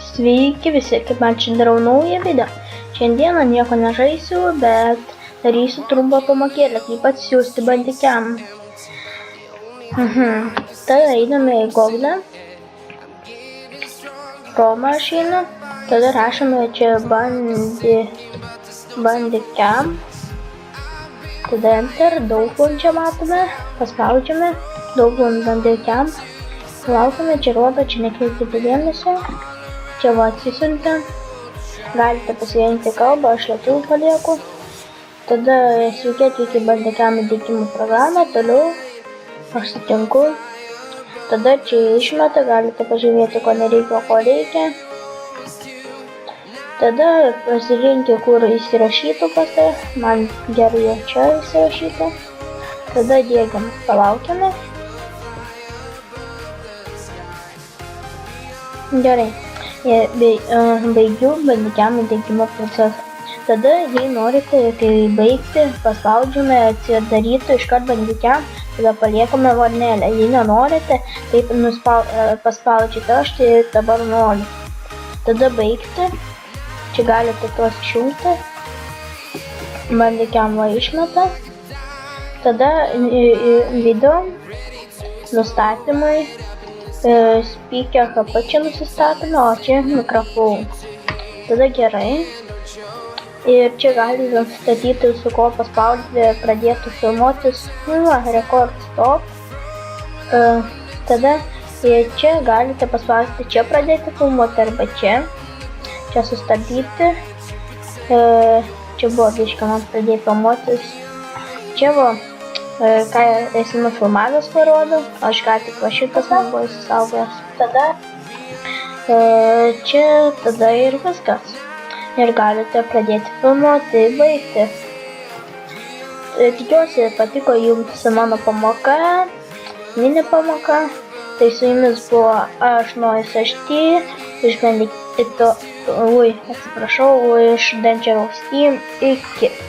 Sveiki visi, kaip man čia darau naują video. Šiandieną nieko nežaisiu, bet darysiu trumpą pamokėlę, kaip atsiųsti bandikiam. Tada einame į Google, pro mašiną, tada rašome čia bandikiam, tada enter, daug čia matome, paspaudžiame, daug bandikiam, laukiame, čia rodo, čia nekreipkite dėmesio. Čia va atsisiuntė, galite pasirinkti kalbą, aš lietuvių palieku. Tada sveiki atvykę į bandikiam įdiegimo programą, toliau aš sutinku. Tada čia išmeta, galite pažymėti, ko nereikia, ko reikia. Tada pasirinkti, kur įsirašytų pas tai, man gerai jau čia įsirašytų. Tada diegiam, palaukiame. Gerai. Baigiu bandikiam įdiegimo procesą. Tada, jei norite, kai baigti, paspaudžiame atsidarytų iškart bandikiam, tada paliekame varnelę. Jei nenorite, taip paspaudžiate, aš tai dabar noriu. Tada baigti, čia galite tuos išjungti, bandikiam va išmeta. Tada video, nustatymai. Speaker čia nusistatome, o čia mikrofoną. Tada gerai. Ir čia galite nustatyti, su ko paspaudyti, pradėtų filmuotis, record stop. Tada čia galite paspaudyti, čia pradėti filmuoti arba čia sustabdyti. Čia buvo biškai man pradėjo filmuotis. Čia buvo ką esi nufilmavęs parodo, aš ką tik va šitas man buvo įsisaugęs. Tada čia tada ir viskas. Ir galite pradėti filmuoti, baigti. Tikiuosi patiko jums mano pamoka, mini pamoka. Tai su jumis buvo aš Noise HD, iš Dangerous Team. Iki.